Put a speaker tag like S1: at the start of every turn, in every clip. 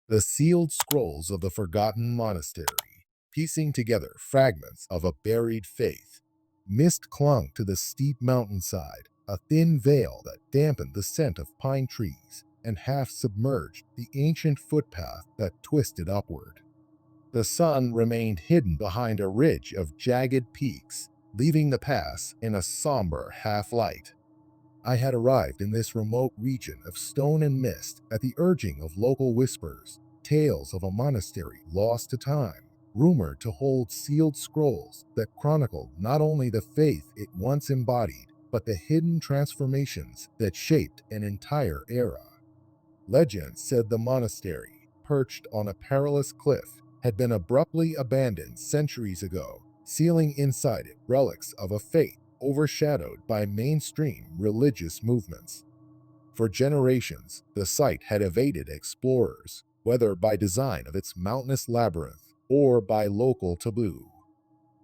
S1: The sealed scrolls of the forgotten monastery, piecing together fragments of a buried faith. Mist clung to the steep mountainside, a thin veil that dampened the scent of pine trees and half submerged the ancient footpath that twisted upward. The sun remained hidden behind a ridge of jagged peaks, leaving the pass in a somber half-light. I had arrived in this remote region of stone and mist at the urging of local whispers, tales of a monastery lost to time, rumored to hold sealed scrolls that chronicled not only the faith it once embodied, but the hidden transformations that shaped an entire era. Legend said the monastery, perched on a perilous cliff, had been abruptly abandoned centuries ago, sealing inside it relics of a faith overshadowed by mainstream religious movements. For generations, the site had evaded explorers, whether by design of its mountainous labyrinth or by local taboo.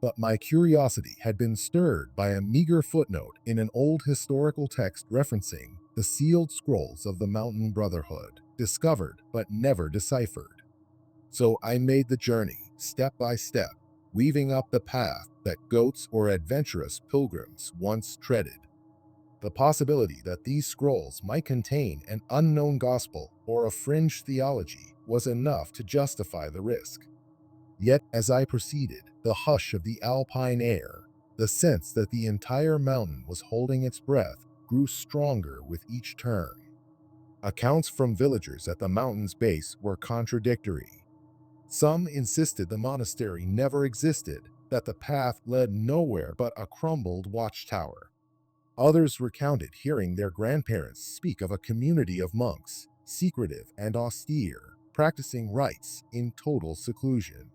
S1: But my curiosity had been stirred by a meager footnote in an old historical text referencing the sealed scrolls of the Mountain Brotherhood, discovered but never deciphered. So I made the journey, step by step, weaving up the path that goats or adventurous pilgrims once treaded. The possibility that these scrolls might contain an unknown gospel or a fringe theology was enough to justify the risk. Yet as I proceeded, the hush of the alpine air, the sense that the entire mountain was holding its breath, grew stronger with each turn. Accounts from villagers at the mountain's base were contradictory. Some insisted the monastery never existed, that the path led nowhere but a crumbled watchtower. Others recounted hearing their grandparents speak of a community of monks, secretive and austere, practicing rites in total seclusion.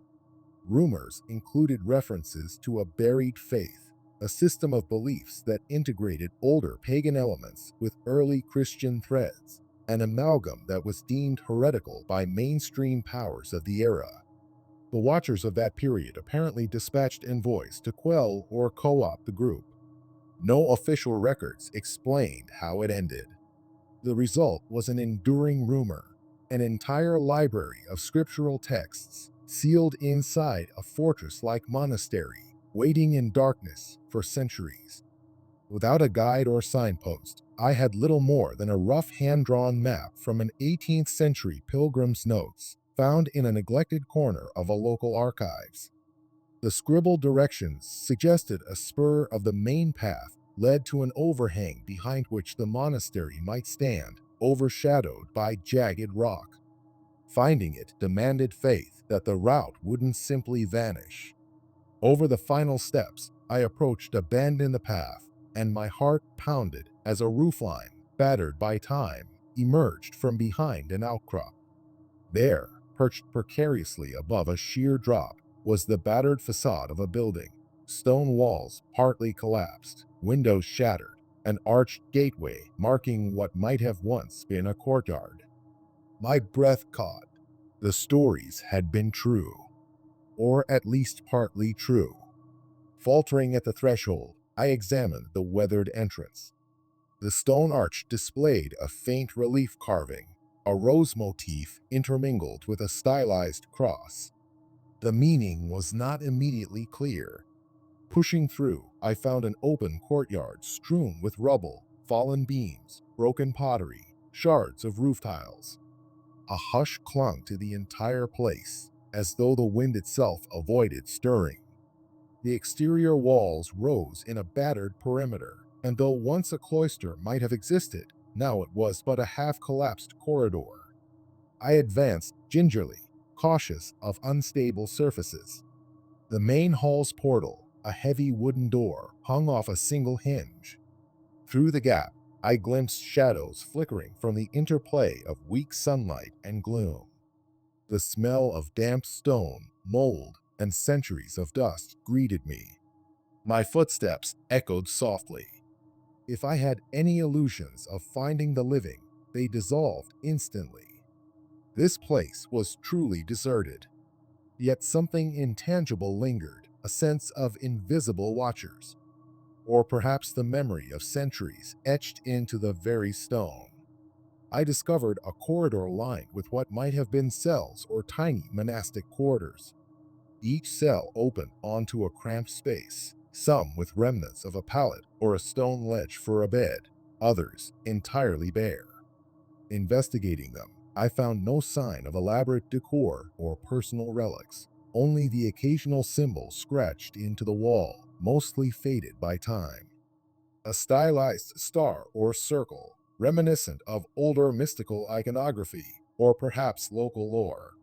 S1: Rumors included references to a buried faith, a system of beliefs that integrated older pagan elements with early Christian threads, an amalgam that was deemed heretical by mainstream powers of the era. The Watchers of that period apparently dispatched envoys to quell or co-opt the group. No official records explained how it ended. The result was an enduring rumor, an entire library of scriptural texts sealed inside a fortress-like monastery, waiting in darkness for centuries. Without a guide or signpost, I had little more than a rough hand-drawn map from an 18th century pilgrim's notes found in a neglected corner of a local archives. The scribbled directions suggested a spur of the main path led to an overhang behind which the monastery might stand, overshadowed by jagged rock. Finding it demanded faith that the route wouldn't simply vanish. Over the final steps, I approached a bend in the path, and my heart pounded as a roofline, battered by time, emerged from behind an outcrop. There, perched precariously above a sheer drop, was the battered facade of a building, stone walls partly collapsed, windows shattered, an arched gateway marking what might have once been a courtyard. My breath caught. The stories had been true, or at least partly true. Faltering at the threshold, I examined the weathered entrance. The stone arch displayed a faint relief carving, a rose motif intermingled with a stylized cross. The meaning was not immediately clear. Pushing through, I found an open courtyard strewn with rubble, fallen beams, broken pottery, shards of roof tiles. A hush clung to the entire place, as though the wind itself avoided stirring. The exterior walls rose in a battered perimeter, and though once a cloister might have existed, now it was but a half-collapsed corridor. I advanced gingerly, cautious of unstable surfaces. The main hall's portal, a heavy wooden door, hung off a single hinge. Through the gap, I glimpsed shadows flickering from the interplay of weak sunlight and gloom. The smell of damp stone, mold, and centuries of dust greeted me. My footsteps echoed softly. If I had any illusions of finding the living, they dissolved instantly. This place was truly deserted. Yet something intangible lingered, a sense of invisible watchers, or perhaps the memory of centuries etched into the very stone. I discovered a corridor lined with what might have been cells or tiny monastic quarters. Each cell opened onto a cramped space, some with remnants of a pallet or a stone ledge for a bed, others entirely bare. Investigating them, I found no sign of elaborate decor or personal relics, only the occasional symbol scratched into the wall, mostly faded by time. A stylized star or circle, reminiscent of older mystical iconography, or perhaps local lore.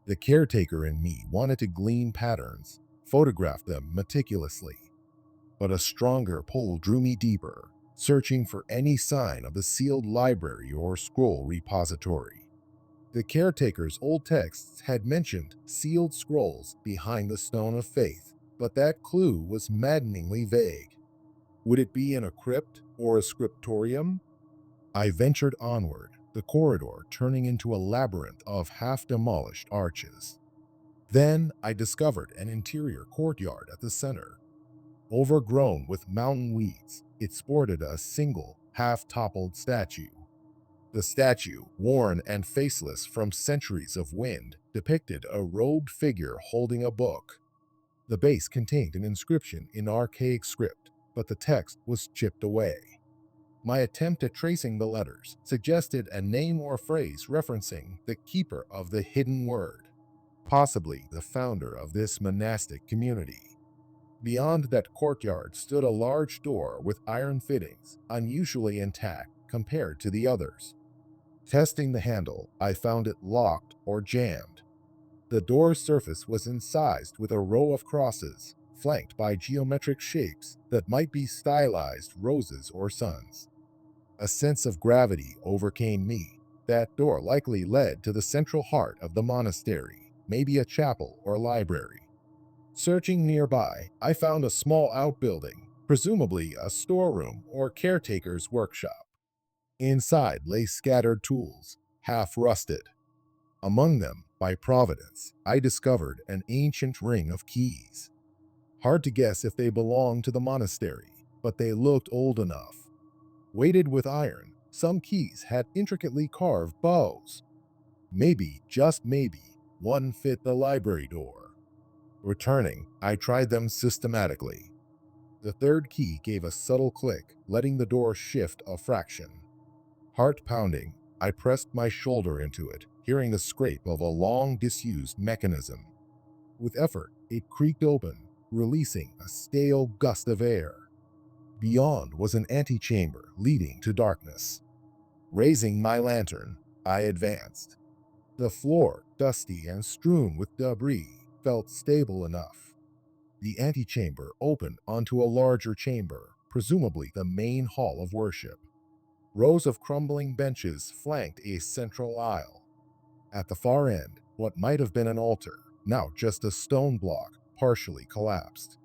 S1: The caretaker in me wanted to glean patterns, photograph them meticulously, but a stronger pull drew me deeper, searching for any sign of the sealed library or scroll repository. The caretaker's old texts had mentioned sealed scrolls behind the Stone of Faith, but that clue was maddeningly vague. Would it be in a crypt or a scriptorium? I ventured onward, the corridor turning into a labyrinth of half-demolished arches. Then I discovered an interior courtyard at the center. Overgrown with mountain weeds, it sported a single, half-toppled statue. The statue, worn and faceless from centuries of wind, depicted a robed figure holding a book. The base contained an inscription in archaic script, but the text was chipped away. My attempt at tracing the letters suggested a name or phrase referencing the keeper of the hidden word, possibly the founder of this monastic community. Beyond that courtyard stood a large door with iron fittings, unusually intact compared to the others. Testing the handle, I found it locked or jammed. The door's surface was incised with a row of crosses, flanked by geometric shapes that might be stylized roses or suns. A sense of gravity overcame me. That door likely led to the central heart of the monastery, maybe a chapel or library. Searching nearby, I found a small outbuilding, presumably a storeroom or caretaker's workshop. Inside lay scattered tools, half rusted. Among them, by providence, I discovered an ancient ring of keys. Hard to guess if they belonged to the monastery, but they looked old enough. Weighted with iron, some keys had intricately carved bows. Maybe, just maybe, one fit the library door. Returning, I tried them systematically. The third key gave a subtle click, letting the door shift a fraction. Heart pounding, I pressed my shoulder into it, hearing the scrape of a long disused mechanism. With effort, it creaked open, releasing a stale gust of air. Beyond was an antechamber leading to darkness. Raising my lantern, I advanced. The floor, dusty and strewn with debris, felt stable enough. The antechamber opened onto a larger chamber, presumably the main hall of worship. Rows of crumbling benches flanked a central aisle. At the far end, what might have been an altar, now just a stone block, partially collapsed.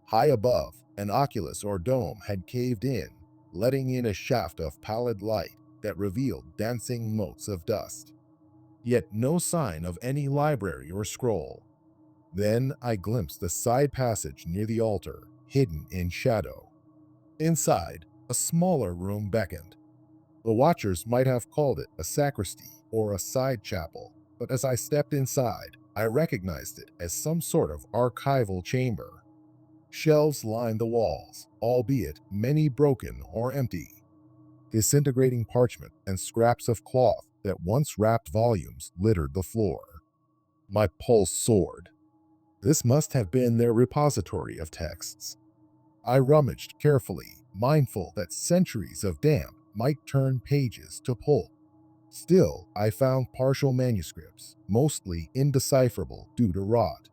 S1: High above, an oculus or dome had caved in, letting in a shaft of pallid light that revealed dancing motes of dust. Yet no sign of any library or scroll. Then I glimpsed the side passage near the altar, hidden in shadow. Inside, a smaller room beckoned. The watchers might have called it a sacristy or a side chapel, but as I stepped inside, I recognized it as some sort of archival chamber. Shelves lined the walls, albeit many broken or empty. Disintegrating parchment and scraps of cloth that once wrapped volumes littered the floor. My pulse soared. This must have been their repository of texts. I rummaged carefully, mindful that centuries of damp might turn pages to pulp. Still, I found partial manuscripts, mostly indecipherable due to rot.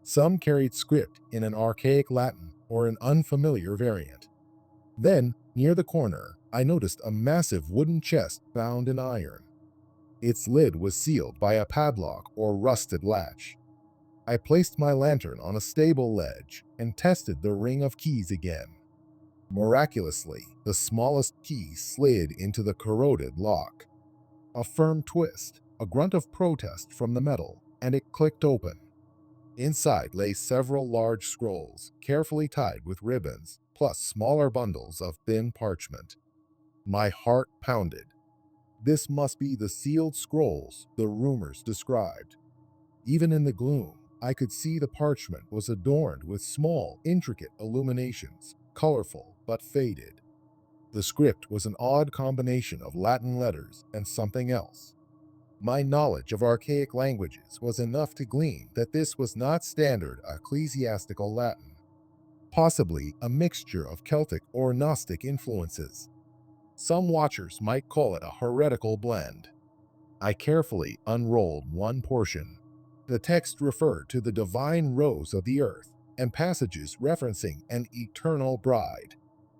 S1: Some carried script in an archaic Latin or an unfamiliar variant. Then, near the corner, I noticed a massive wooden chest bound in iron. Its lid was sealed by a padlock or rusted latch. I placed my lantern on a stable ledge and tested the ring of keys again. Miraculously, the smallest key slid into the corroded lock. A firm twist, a grunt of protest from the metal, and it clicked open. Inside lay several large scrolls, carefully tied with ribbons, plus smaller bundles of thin parchment. My heart pounded. This must be the sealed scrolls the rumors described. Even in the gloom, I could see the parchment was adorned with small, intricate illuminations, colorful but faded. The script was an odd combination of Latin letters and something else. My knowledge of archaic languages was enough to glean that this was not standard ecclesiastical Latin, possibly a mixture of Celtic or Gnostic influences. Some watchers might call it a heretical blend. I carefully unrolled one portion. The text referred to the divine rose of the earth and passages referencing an eternal bride.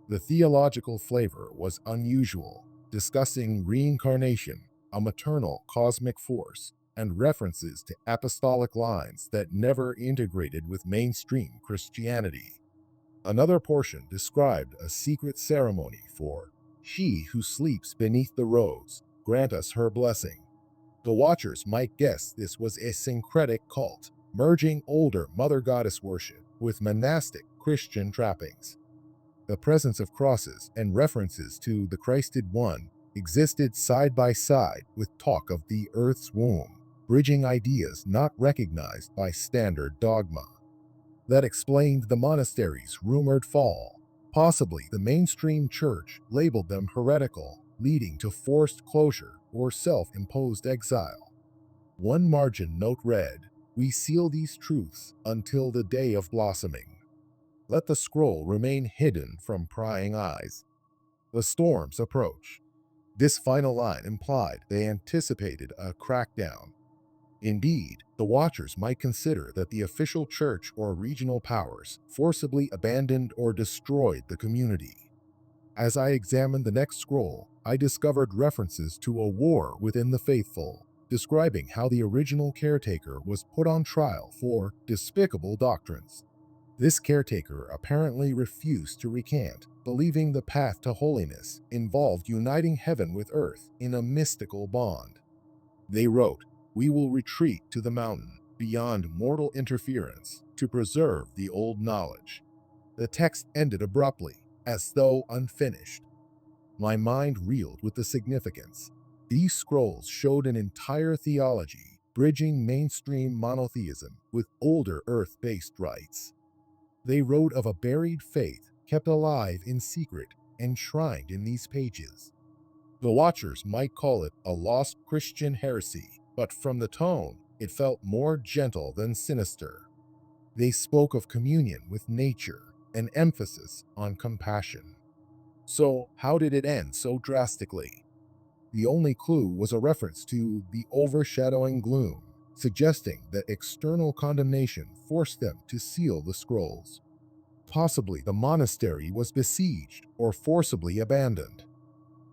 S1: The theological flavor was unusual, discussing reincarnation, a maternal cosmic force, and references to apostolic lines that never integrated with mainstream Christianity. Another portion described a secret ceremony for "She who sleeps beneath the rose, grant us her blessing." The watchers might guess this was a syncretic cult, merging older mother goddess worship with monastic Christian trappings. The presence of crosses and references to the Christed One existed side by side with talk of the Earth's womb, bridging ideas not recognized by standard dogma. That explained the monastery's rumored fall. Possibly the mainstream church labeled them heretical, leading to forced closure or self-imposed exile. One margin note read, "We seal these truths until the day of blossoming. Let the scroll remain hidden from prying eyes." The storms approach. This final line implied they anticipated a crackdown. Indeed, the Watchers might consider that the official church or regional powers forcibly abandoned or destroyed the community. As I examined the next scroll, I discovered references to a war within the faithful, describing how the original caretaker was put on trial for despicable doctrines. This caretaker apparently refused to recant, believing the path to holiness involved uniting heaven with earth in a mystical bond. They wrote, "We will retreat to the mountain, beyond mortal interference, to preserve the old knowledge." The text ended abruptly, as though unfinished. My mind reeled with the significance. These scrolls showed an entire theology, bridging mainstream monotheism with older earth-based rites. They wrote of a buried faith kept alive in secret, enshrined in these pages. The Watchers might call it a lost Christian heresy, but from the tone, it felt more gentle than sinister. They spoke of communion with nature, an emphasis on compassion. So, how did it end so drastically? The only clue was a reference to the overshadowing gloom, suggesting that external condemnation forced them to seal the scrolls. Possibly the monastery was besieged or forcibly abandoned.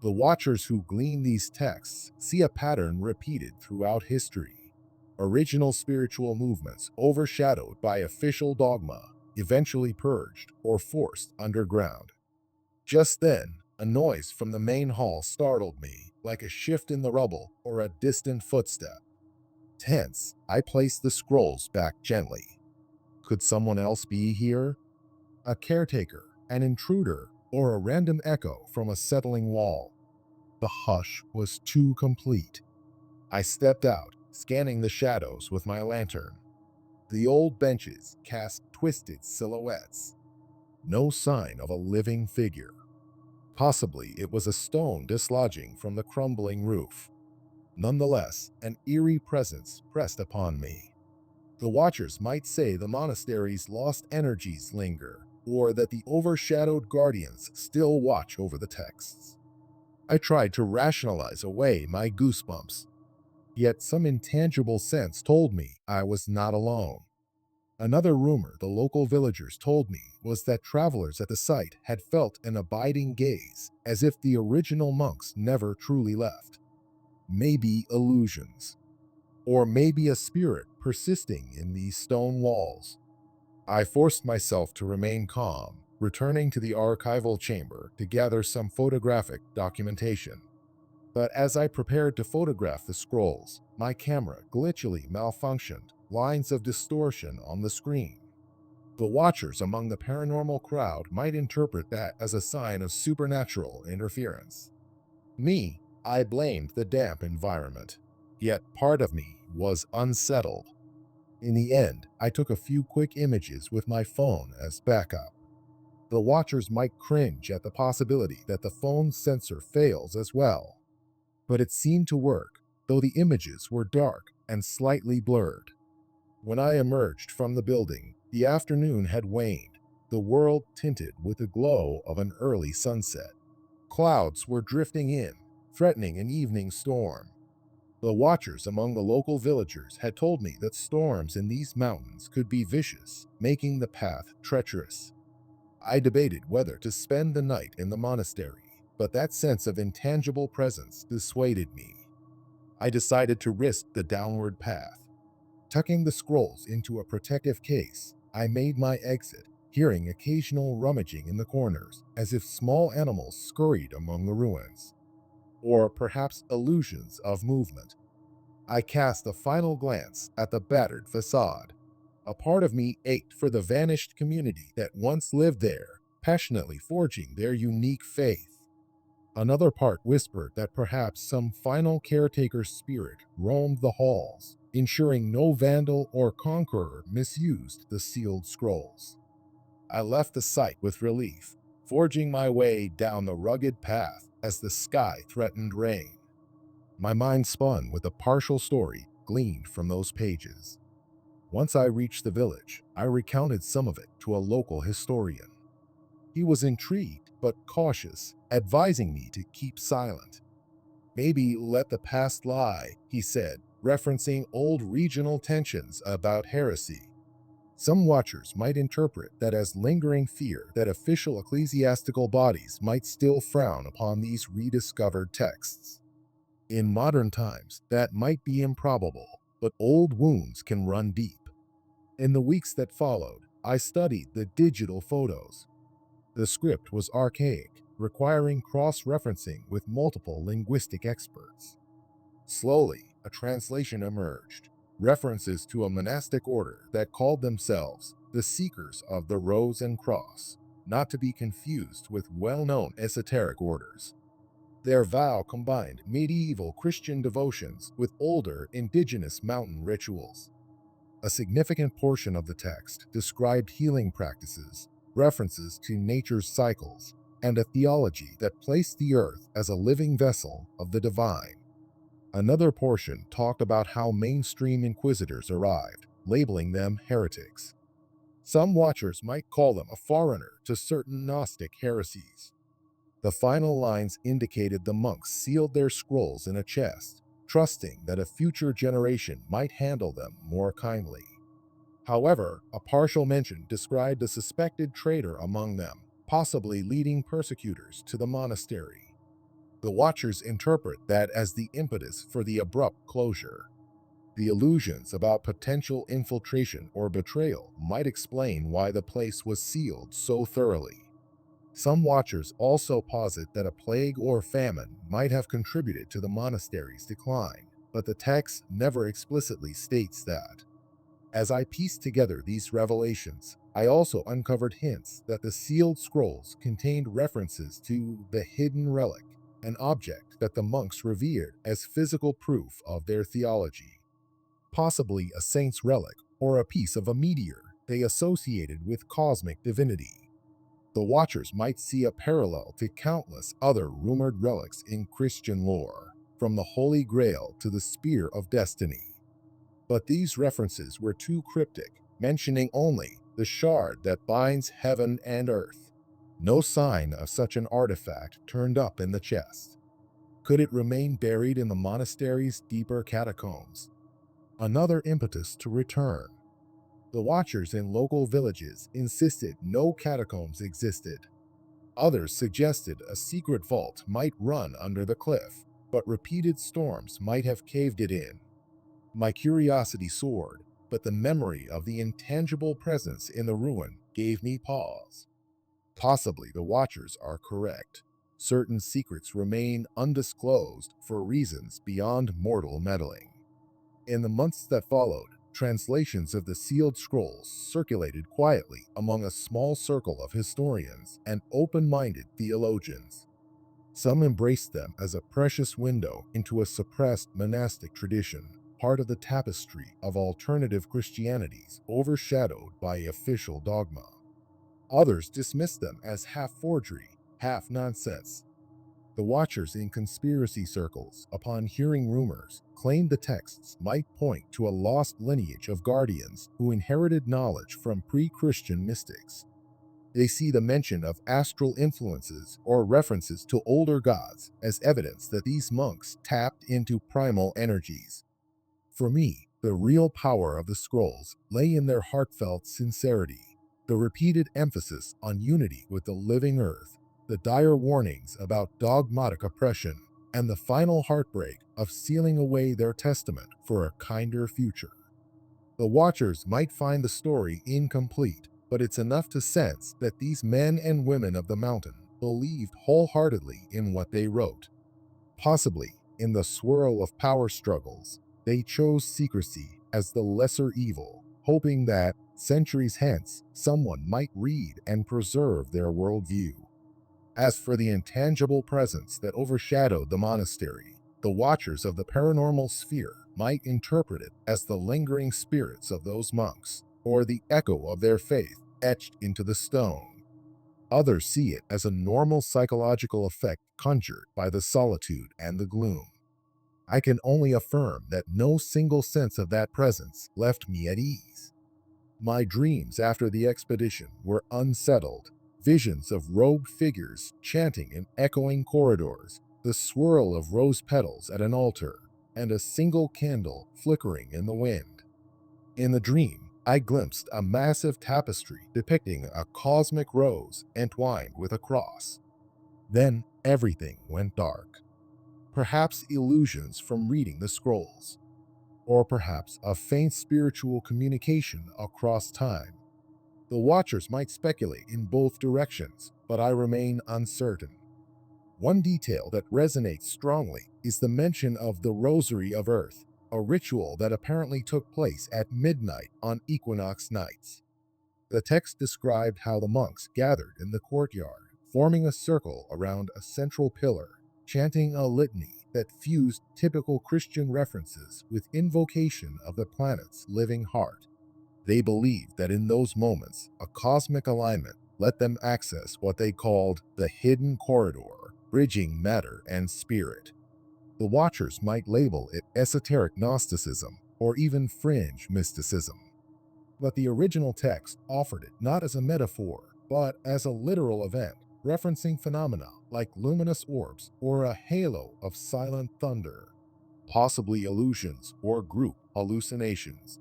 S1: The Watchers who glean these texts see a pattern repeated throughout history. Original spiritual movements overshadowed by official dogma, eventually purged or forced underground. Just then, a noise from the main hall startled me, like a shift in the rubble or a distant footstep. Tense, I placed the scrolls back gently. Could someone else be here? A caretaker, an intruder, or a random echo from a settling wall? The hush was too complete. I stepped out, scanning the shadows with my lantern. The old benches cast twisted silhouettes. No sign of a living figure. Possibly it was a stone dislodging from the crumbling roof. Nonetheless, an eerie presence pressed upon me. The Watchers might say the monastery's lost energies linger, or that the overshadowed guardians still watch over the texts. I tried to rationalize away my goosebumps, yet some intangible sense told me I was not alone. Another rumor the local villagers told me was that travelers at the site had felt an abiding gaze, as if the original monks never truly left. Maybe illusions, or maybe a spirit persisting in these stone walls. I forced myself to remain calm, returning to the archival chamber to gather some photographic documentation. But as I prepared to photograph the scrolls, my camera glitchily malfunctioned, lines of distortion on the screen. The Watchers among the paranormal crowd might interpret that as a sign of supernatural interference. Me, I blamed the damp environment, yet part of me was unsettled. In the end, I took a few quick images with my phone as backup. The watchers might cringe at the possibility that the phone's sensor fails as well, but it seemed to work, though the images were dark and slightly blurred. When I emerged from the building, the afternoon had waned, the world tinted with the glow of an early sunset. Clouds were drifting in, threatening an evening storm. The watchers among the local villagers had told me that storms in these mountains could be vicious, making the path treacherous. I debated whether to spend the night in the monastery, but that sense of intangible presence dissuaded me. I decided to risk the downward path. Tucking the scrolls into a protective case, I made my exit, hearing occasional rummaging in the corners, as if small animals scurried among the ruins, or perhaps illusions of movement. I cast a final glance at the battered facade. A part of me ached for the vanished community that once lived there, passionately forging their unique faith. Another part whispered that perhaps some final caretaker's spirit roamed the halls, ensuring no vandal or conqueror misused the sealed scrolls. I left the site with relief, forging my way down the rugged path as the sky threatened rain. My mind spun with a partial story gleaned from those pages. Once I reached the village, I recounted some of it to a local historian. He was intrigued but cautious, advising me to keep silent. Maybe let the past lie, he said, referencing old regional tensions about heresy. Some watchers might interpret that as lingering fear that official ecclesiastical bodies might still frown upon these rediscovered texts. In modern times, that might be improbable, but old wounds can run deep. In the weeks that followed, I studied the digital photos. The script was archaic, requiring cross-referencing with multiple linguistic experts. Slowly, a translation emerged, references to a monastic order that called themselves the Seekers of the Rose and Cross, not to be confused with well-known esoteric orders. Their vow combined medieval Christian devotions with older indigenous mountain rituals. A significant portion of the text described healing practices, references to nature's cycles, and a theology that placed the earth as a living vessel of the divine. Another portion talked about how mainstream inquisitors arrived, labeling them heretics. Some watchers might call them a forerunner to certain Gnostic heresies. The final lines indicated the monks sealed their scrolls in a chest, trusting that a future generation might handle them more kindly. However, a partial mention described a suspected traitor among them, possibly leading persecutors to the monastery. The watchers interpret that as the impetus for the abrupt closure. The illusions about potential infiltration or betrayal might explain why the place was sealed so thoroughly. Some watchers also posit that a plague or famine might have contributed to the monastery's decline, but the text never explicitly states that. As I pieced together these revelations, I also uncovered hints that the sealed scrolls contained references to the hidden relic, an object that the monks revered as physical proof of their theology, possibly a saint's relic or a piece of a meteor they associated with cosmic divinity. The watchers might see a parallel to countless other rumored relics in Christian lore, from the Holy Grail to the Spear of Destiny. But these references were too cryptic, mentioning only the shard that binds heaven and earth. No sign of such an artifact turned up in the chest. Could it remain buried in the monastery's deeper catacombs? Another impetus to return. The watchers in local villages insisted no catacombs existed. Others suggested a secret vault might run under the cliff, but repeated storms might have caved it in. My curiosity soared, but the memory of the intangible presence in the ruin gave me pause. Possibly the Watchers are correct. Certain secrets remain undisclosed for reasons beyond mortal meddling. In the months that followed, translations of the sealed scrolls circulated quietly among a small circle of historians and open-minded theologians. Some embraced them as a precious window into a suppressed monastic tradition, part of the tapestry of alternative Christianities overshadowed by official dogma. Others dismissed them as half forgery, half nonsense. The watchers in conspiracy circles, upon hearing rumors, claimed the texts might point to a lost lineage of guardians who inherited knowledge from pre-Christian mystics. They see the mention of astral influences or references to older gods as evidence that these monks tapped into primal energies. For me, the real power of the scrolls lay in their heartfelt sincerity, the repeated emphasis on unity with the living earth, the dire warnings about dogmatic oppression, and the final heartbreak of sealing away their testament for a kinder future. The watchers might find the story incomplete, but it's enough to sense that these men and women of the mountain believed wholeheartedly in what they wrote. Possibly, in the swirl of power struggles, they chose secrecy as the lesser evil, hoping that, centuries hence, someone might read and preserve their worldview. As for the intangible presence that overshadowed the monastery, the watchers of the paranormal sphere might interpret it as the lingering spirits of those monks, or the echo of their faith etched into the stone. Others see it as a normal psychological effect conjured by the solitude and the gloom. I can only affirm that no single sense of that presence left me at ease. My dreams after the expedition were unsettled, visions of robed figures chanting in echoing corridors, the swirl of rose petals at an altar, and a single candle flickering in the wind. In the dream, I glimpsed a massive tapestry depicting a cosmic rose entwined with a cross. Then everything went dark. Perhaps illusions from reading the scrolls, or perhaps a faint spiritual communication across time. The watchers might speculate in both directions, but I remain uncertain. One detail that resonates strongly is the mention of the Rosary of Earth, a ritual that apparently took place at midnight on equinox nights. The text described how the monks gathered in the courtyard, forming a circle around a central pillar, chanting a litany that fused typical Christian references with invocation of the planet's living heart. They believed that in those moments, a cosmic alignment let them access what they called the hidden corridor, bridging matter and spirit. The watchers might label it esoteric Gnosticism or even fringe mysticism. But the original text offered it not as a metaphor, but as a literal event, referencing phenomena like luminous orbs or a halo of silent thunder, possibly illusions or group hallucinations,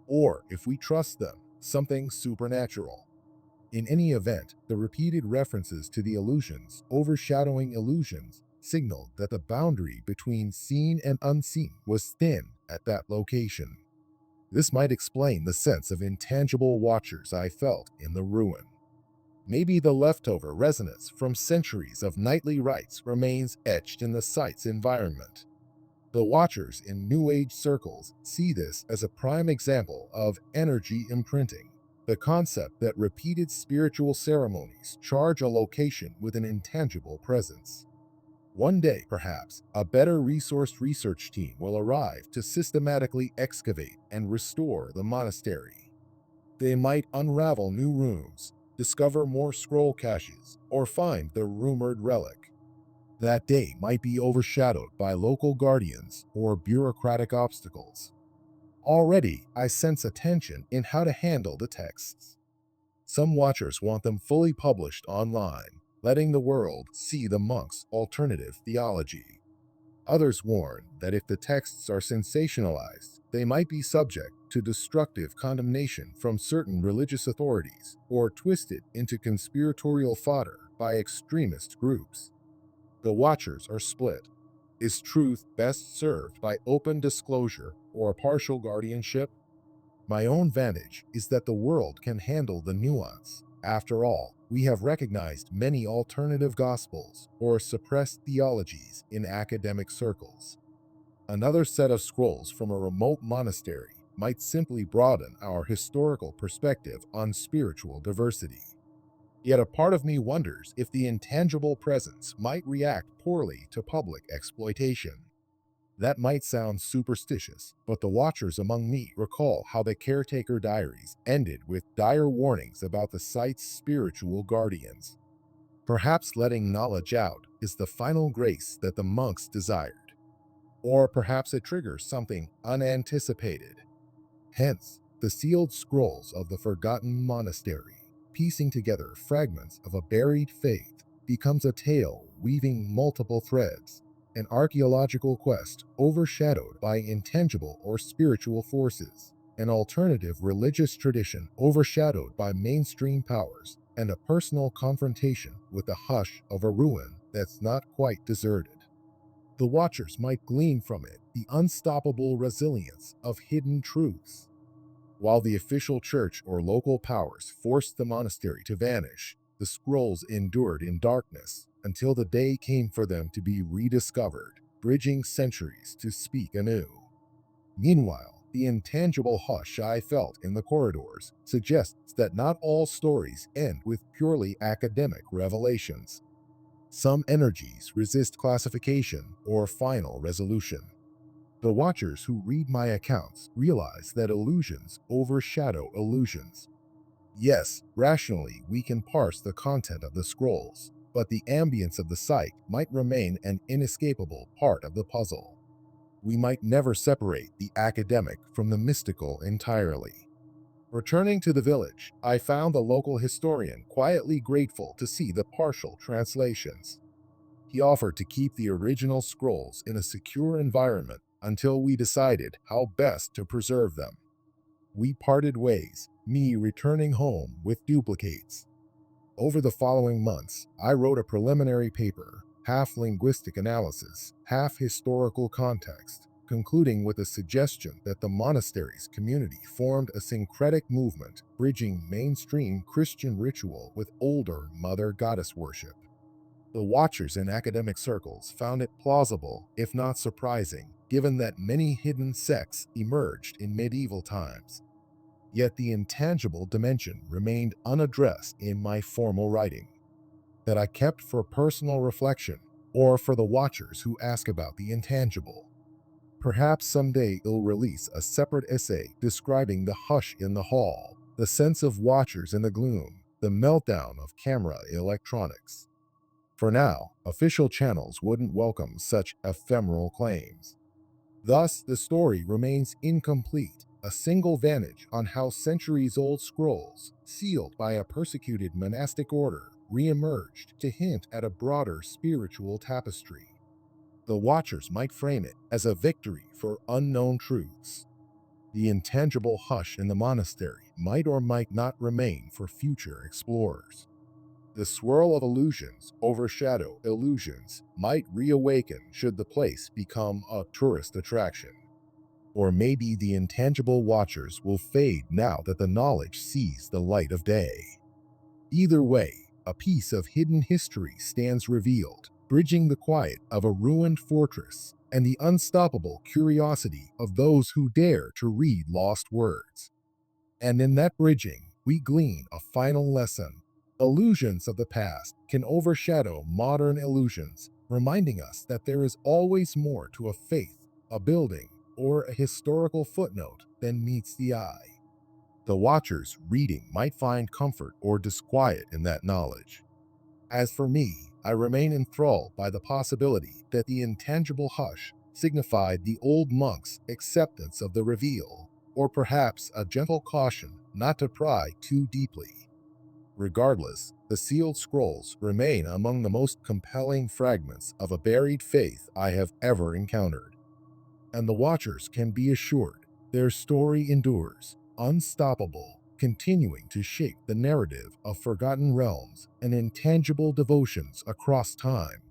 S1: or, if we trust them, something supernatural. In any event, the repeated references to the illusions overshadowing illusions signaled that the boundary between seen and unseen was thin at that location. This might explain the sense of intangible watchers I felt in the ruin. Maybe the leftover resonance from centuries of nightly rites remains etched in the site's environment. The watchers in New Age circles see this as a prime example of energy imprinting, the concept that repeated spiritual ceremonies charge a location with an intangible presence. One day, perhaps, a better resourced research team will arrive to systematically excavate and restore the monastery. They might unravel new rooms, discover more scroll caches, or find the rumored relic. That day might be overshadowed by local guardians or bureaucratic obstacles. Already, I sense a tension in how to handle the texts. Some watchers want them fully published online, letting the world see the monks' alternative theology. Others warn that if the texts are sensationalized, they might be subject to destructive condemnation from certain religious authorities or twisted into conspiratorial fodder by extremist groups. The watchers are split. Is truth best served by open disclosure or partial guardianship? My own vantage is that the world can handle the nuance. After all, we have recognized many alternative gospels or suppressed theologies in academic circles. Another set of scrolls from a remote monastery might simply broaden our historical perspective on spiritual diversity. Yet a part of me wonders if the intangible presence might react poorly to public exploitation. That might sound superstitious, but the watchers among me recall how the caretaker diaries ended with dire warnings about the site's spiritual guardians. Perhaps letting knowledge out is the final grace that the monks desired, or perhaps it triggers something unanticipated. Hence, the sealed scrolls of the forgotten monastery, piecing together fragments of a buried faith, becomes a tale weaving multiple threads, an archaeological quest overshadowed by intangible or spiritual forces, an alternative religious tradition overshadowed by mainstream powers, and a personal confrontation with the hush of a ruin that's not quite deserted. The watchers might glean from it the unstoppable resilience of hidden truths. While the official church or local powers forced the monastery to vanish, the scrolls endured in darkness until the day came for them to be rediscovered, bridging centuries to speak anew. Meanwhile, the intangible hush I felt in the corridors suggests that not all stories end with purely academic revelations. Some energies resist classification or final resolution. The watchers who read my accounts realize that illusions overshadow illusions. Yes, rationally, we can parse the content of the scrolls, but the ambience of the site might remain an inescapable part of the puzzle. We might never separate the academic from the mystical entirely. Returning to the village, I found the local historian quietly grateful to see the partial translations. He offered to keep the original scrolls in a secure environment until we decided how best to preserve them. We parted ways, me returning home with duplicates. Over the following months, I wrote a preliminary paper, half linguistic analysis, half historical context, concluding with a suggestion that the monastery's community formed a syncretic movement bridging mainstream Christian ritual with older mother goddess worship. The watchers in academic circles found it plausible, if not surprising, given that many hidden sects emerged in medieval times. Yet the intangible dimension remained unaddressed in my formal writing, that I kept for personal reflection or for the watchers who ask about the intangible. Perhaps someday I'll release a separate essay describing the hush in the hall, the sense of watchers in the gloom, the meltdown of camera electronics. For now, official channels wouldn't welcome such ephemeral claims. Thus, the story remains incomplete, a single vantage on how centuries-old scrolls, sealed by a persecuted monastic order, re-emerged to hint at a broader spiritual tapestry. The Watchers might frame it as a victory for unknown truths. The intangible hush in the monastery might or might not remain for future explorers. The swirl of illusions overshadow illusions might reawaken should the place become a tourist attraction. Or maybe the intangible watchers will fade now that the knowledge sees the light of day. Either way, a piece of hidden history stands revealed, bridging the quiet of a ruined fortress and the unstoppable curiosity of those who dare to read lost words. And in that bridging, we glean a final lesson. Illusions of the past can overshadow modern illusions, reminding us that there is always more to a faith, a building, or a historical footnote than meets the eye. The watchers reading might find comfort or disquiet in that knowledge. As for me, I remain enthralled by the possibility that the intangible hush signified the old monk's acceptance of the reveal, or perhaps a gentle caution not to pry too deeply. Regardless, the sealed scrolls remain among the most compelling fragments of a buried faith I have ever encountered. And the watchers can be assured their story endures, unstoppable, continuing to shape the narrative of forgotten realms and intangible devotions across time.